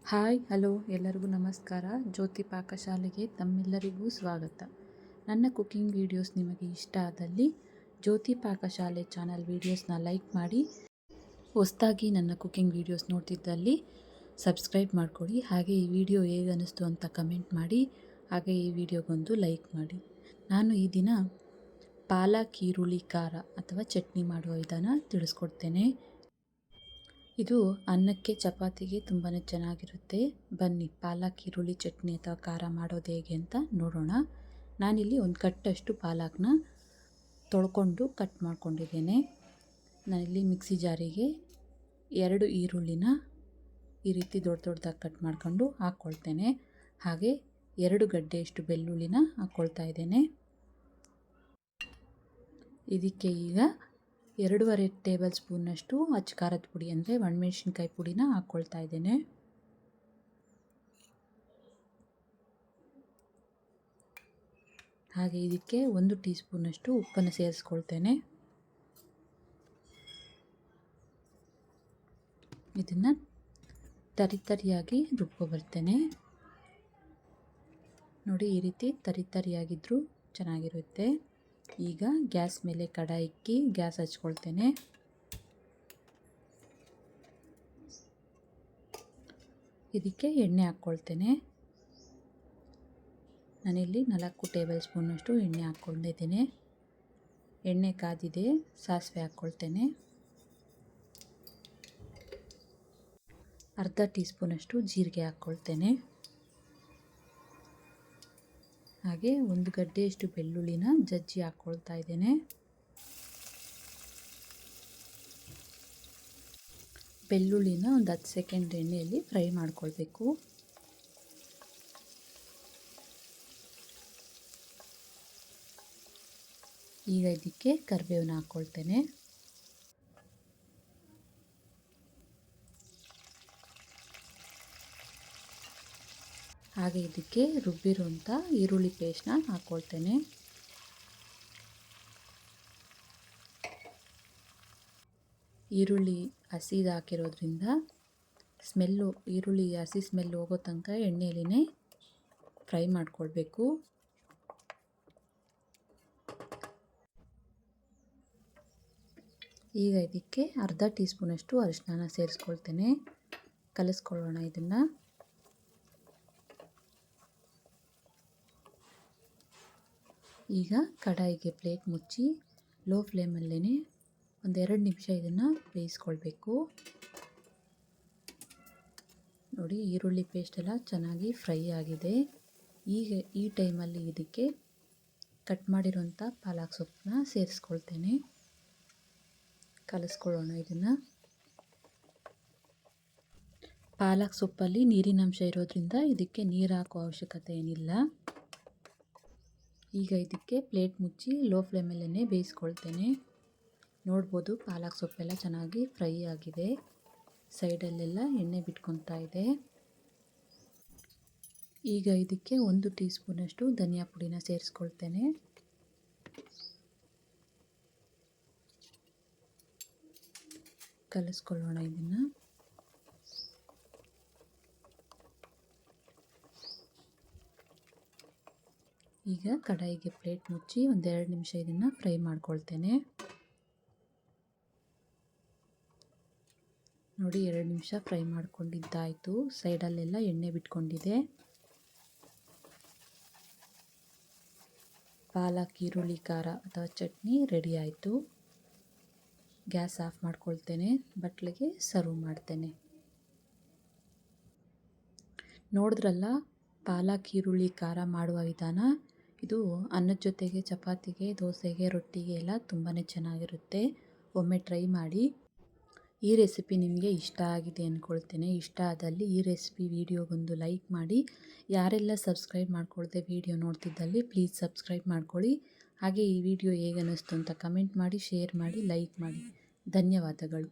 Hi hello ಎಲ್ಲರಿಗೂ ನಮಸ್ಕಾರ. ಜ್ಯೋತಿ ಪಾಕಶಾಲೆಗೆ ತಮ್ಮೆಲ್ಲರಿಗೂ ಸ್ವಾಗತ. ನನ್ನ ಕುಕಿಂಗ್ ವಿಡಿಯೋಸ್ ನಿಮಗೆ ಇಷ್ಟ ಆದಲ್ಲಿ ಜ್ಯೋತಿ ಪಾಕಶಾಲೆ ಚಾನಲ್ ವಿಡಿಯೋಸ್ನ ಲೈಕ್ ಮಾಡಿ, ಹೊಸದಾಗಿ ನನ್ನ ಕುಕಿಂಗ್ ವಿಡಿಯೋಸ್ ನೋಡ್ತಿದ್ದಲ್ಲಿ ಸಬ್ಸ್ಕ್ರೈಬ್ ಮಾಡ್ಕೊಳ್ಳಿ. ಹಾಗೆ ಈ ವಿಡಿಯೋ ಹೇಗೆ ಅನ್ನಿಸ್ತು ಅಂತ ಕಮೆಂಟ್ ಮಾಡಿ, ಹಾಗೆ ಈ ವಿಡಿಯೋಗೊಂದು ಲೈಕ್ ಮಾಡಿ. ನಾನು ಈ ದಿನ ಪಾಲಕ್ ಈರುಳ್ಳಿ ಖಾರ ಅಥವಾ ಚಟ್ನಿ ಮಾಡುವ ವಿಧಾನ ತಿಳಿಸ್ಕೊಡ್ತೇನೆ. ಇದು ಅನ್ನಕ್ಕೆ ಚಪಾತಿಗೆ ತುಂಬಾ ಚೆನ್ನಾಗಿರುತ್ತೆ. ಬನ್ನಿ ಪಾಲಕ್ ಈರುಳ್ಳಿ ಚಟ್ನಿ ಅಥವಾ ಖಾರ ಮಾಡೋದು ಹೇಗೆ ಅಂತ ನೋಡೋಣ. ನಾನಿಲ್ಲಿ ಒಂದು ಕಟ್ಟಷ್ಟು ಪಾಲಕ್ನ ತೊಳ್ಕೊಂಡು ಕಟ್ ಮಾಡ್ಕೊಂಡಿದ್ದೇನೆ. ನಾನಿಲ್ಲಿ ಮಿಕ್ಸಿ ಜಾರಿಗೆ 2 ಈರುಳ್ಳಿನ ಈ ರೀತಿ ದೊಡ್ಡ ದೊಡ್ಡದಾಗಿ ಕಟ್ ಮಾಡ್ಕೊಂಡು ಹಾಕ್ಕೊಳ್ತೇನೆ. ಹಾಗೆ 2 ಗಡ್ಡೆಯಷ್ಟು ಬೆಳ್ಳುಳ್ಳಿನ ಹಾಕ್ಕೊಳ್ತಾ ಇದ್ದೇನೆ. ಇದಕ್ಕೆ ಈಗ 2.5 ಟೇಬಲ್ ಸ್ಪೂನ್ನಷ್ಟು ಅಚ್ಚ ಖಾರದ ಪುಡಿ ಅಂದರೆ ಒಣಮೆಣಸಿನ್ಕಾಯಿ ಪುಡಿನ ಹಾಕ್ಕೊಳ್ತಾ ಇದ್ದೇನೆ. ಹಾಗೆ ಇದಕ್ಕೆ 1 ಟೀ ಸ್ಪೂನಷ್ಟು ಉಪ್ಪನ್ನು ಸೇರಿಸ್ಕೊಳ್ತೇನೆ. ಇದನ್ನು ತರಿಯಾಗಿ ರುಬ್ಕೊಬರ್ತೇನೆ. ನೋಡಿ, ಈ ರೀತಿ ತರಿಯಾಗಿದ್ದರೂ ಚೆನ್ನಾಗಿರುತ್ತೆ. ಈಗ ಗ್ಯಾಸ್ ಮೇಲೆ ಕಡಾಯಿ ಇಕ್ಕಿ ಗ್ಯಾಸ್ ಹಚ್ಕೊಳ್ತೇನೆ. ಇದಕ್ಕೆ ಎಣ್ಣೆ ಹಾಕ್ಕೊಳ್ತೇನೆ. ನಾನಿಲ್ಲಿ 4 ಟೇಬಲ್ ಸ್ಪೂನಷ್ಟು ಎಣ್ಣೆ ಹಾಕ್ಕೊಂಡಿದ್ದೇನೆ. ಎಣ್ಣೆ ಕಾದಿದೆ. ಸಾಸಿವೆ ಹಾಕ್ಕೊಳ್ತೇನೆ. ಅರ್ಧ ಟೀ ಸ್ಪೂನಷ್ಟು ಜೀರಿಗೆ ಹಾಕ್ಕೊಳ್ತೇನೆ. ಹಾಗೆ 1 ಗಡ್ಡೆಯಷ್ಟು ಬೆಳ್ಳುಳ್ಳಿನ ಜಜ್ಜಿ ಹಾಕ್ಕೊಳ್ತಾ ಇದ್ದೇನೆ. ಬೆಳ್ಳುಳ್ಳಿನ ಒಂದು 10 ಸೆಕೆಂಡ್ ಎಣ್ಣೆಯಲ್ಲಿ ಫ್ರೈ ಮಾಡ್ಕೊಳ್ಬೇಕು. ಈಗ ಇದಕ್ಕೆ ಕರಿಬೇವನ್ನ ಹಾಕ್ಕೊಳ್ತೇನೆ. ಹಾಗೆ ಇದಕ್ಕೆ ರುಬ್ಬಿರುವಂಥ ಈರುಳ್ಳಿ ಪೇಸ್ಟ್ನ ಹಾಕ್ಕೊಳ್ತೇನೆ. ಈರುಳ್ಳಿ ಹಸಿದು ಹಾಕಿರೋದ್ರಿಂದ ಈರುಳ್ಳಿ ಹಸಿ ಸ್ಮೆಲ್ ಹೋಗೋ ತನಕ ಎಣ್ಣೆಯಲ್ಲಿನೇ ಫ್ರೈ ಮಾಡ್ಕೊಳ್ಬೇಕು. ಈಗ ಇದಕ್ಕೆ ಅರ್ಧ ಟೀ ಸ್ಪೂನಷ್ಟು ಅರಿಶಿನ ಸೇರಿಸ್ಕೊಳ್ತೇನೆ. ಕಲಿಸ್ಕೊಳ್ಳೋಣ ಇದನ್ನು. ಈಗ ಕಡಾಯಿಗೆ ಪ್ಲೇಟ್ ಮುಚ್ಚಿ ಲೋ ಫ್ಲೇಮಲ್ಲೇ ಒಂದು 2 ನಿಮಿಷ ಇದನ್ನು ಬೇಯಿಸ್ಕೊಳ್ಬೇಕು. ನೋಡಿ, ಈರುಳ್ಳಿ ಪೇಸ್ಟ್ ಎಲ್ಲ ಚೆನ್ನಾಗಿ ಫ್ರೈ ಆಗಿದೆ. ಈಗ ಈ ಟೈಮಲ್ಲಿ ಇದಕ್ಕೆ ಕಟ್ ಮಾಡಿರೋಂಥ ಪಾಲಕ್ ಸೊಪ್ಪನ್ನ ಸೇರಿಸ್ಕೊಳ್ತೇನೆ. ಕಲಿಸ್ಕೊಳ್ಳೋಣ ಇದನ್ನು. ಪಾಲಕ್ ಸೊಪ್ಪಲ್ಲಿ ನೀರಿನಂಶ ಇರೋದ್ರಿಂದ ಇದಕ್ಕೆ ನೀರು ಹಾಕೋ ಅವಶ್ಯಕತೆ ಏನಿಲ್ಲ. ಈಗ ಇದಕ್ಕೆ ಪ್ಲೇಟ್ ಮುಚ್ಚಿ ಲೋ ಫ್ಲೇಮಲ್ಲೇ ಬೇಯಿಸ್ಕೊಳ್ತೇನೆ. ನೋಡ್ಬೋದು, ಪಾಲಕ್ ಸೊಪ್ಪೆಲ್ಲ ಚೆನ್ನಾಗಿ ಫ್ರೈ ಆಗಿದೆ. ಸೈಡಲ್ಲೆಲ್ಲ ಎಣ್ಣೆ ಬಿಟ್ಕೊತಾ ಇದೆ. ಈಗ ಇದಕ್ಕೆ 1 ಟೀ ಸ್ಪೂನಷ್ಟು ಧನಿಯಾ ಪುಡಿನ ಸೇರಿಸ್ಕೊಳ್ತೇನೆ. ಕಲಿಸ್ಕೊಳ್ಳೋಣ ಇದನ್ನು. ಈಗ ಕಡಾಯಿಗೆ ಪ್ಲೇಟ್ ಮುಚ್ಚಿ 1-2 ನಿಮಿಷ ಇದನ್ನು ಫ್ರೈ ಮಾಡ್ಕೊಳ್ತೇನೆ. ನೋಡಿ, 2 ನಿಮಿಷ ಫ್ರೈ ಮಾಡ್ಕೊಂಡಿದ್ದಾಯಿತು. ಸೈಡಲ್ಲೆಲ್ಲ ಎಣ್ಣೆ ಬಿಟ್ಕೊಂಡಿದೆ. ಪಾಲಕ್ ಈರುಳ್ಳಿ ಖಾರ ಅಥವಾ ಚಟ್ನಿ ರೆಡಿ ಆಯಿತು. ಗ್ಯಾಸ್ ಆಫ್ ಮಾಡ್ಕೊಳ್ತೇನೆ. ಬಟ್ಲಿಗೆ ಸರ್ವ್ ಮಾಡ್ತೇನೆ. ನೋಡಿದ್ರಲ್ಲ, ಪಾಲಕ್ ಈರುಳ್ಳಿ ಖಾರ ಮಾಡುವ ವಿಧಾನ. ಇದು ಅನ್ನದ ಜೊತೆಗೆ, ಚಪಾತಿಗೆ, ದೋಸೆಗೆ, ರೊಟ್ಟಿಗೆ ಎಲ್ಲ ತುಂಬಾ ಚೆನ್ನಾಗಿರುತ್ತೆ. ಒಮ್ಮೆ ಟ್ರೈ ಮಾಡಿ. ಈ ರೆಸಿಪಿ ನಿಮಗೆ ಇಷ್ಟ ಆಗಿದೆ ಅಂದ್ಕೊಳ್ತೇನೆ. ಇಷ್ಟ ಆದಲ್ಲಿ ಈ ರೆಸಿಪಿ ವಿಡಿಯೋಗೊಂದು ಲೈಕ್ ಮಾಡಿ. ಯಾರೆಲ್ಲ ಸಬ್ಸ್ಕ್ರೈಬ್ ಮಾಡ್ಕೊಳ್ದೆ ವಿಡಿಯೋ ನೋಡ್ತಿದ್ದಲ್ಲಿ ಪ್ಲೀಸ್ ಸಬ್ಸ್ಕ್ರೈಬ್ ಮಾಡ್ಕೊಳ್ಳಿ. ಹಾಗೆ ಈ ವಿಡಿಯೋ ಹೇಗೆ ಅನ್ನಿಸ್ತು ಅಂತ ಕಮೆಂಟ್ ಮಾಡಿ, ಶೇರ್ ಮಾಡಿ, ಲೈಕ್ ಮಾಡಿ. ಧನ್ಯವಾದಗಳು.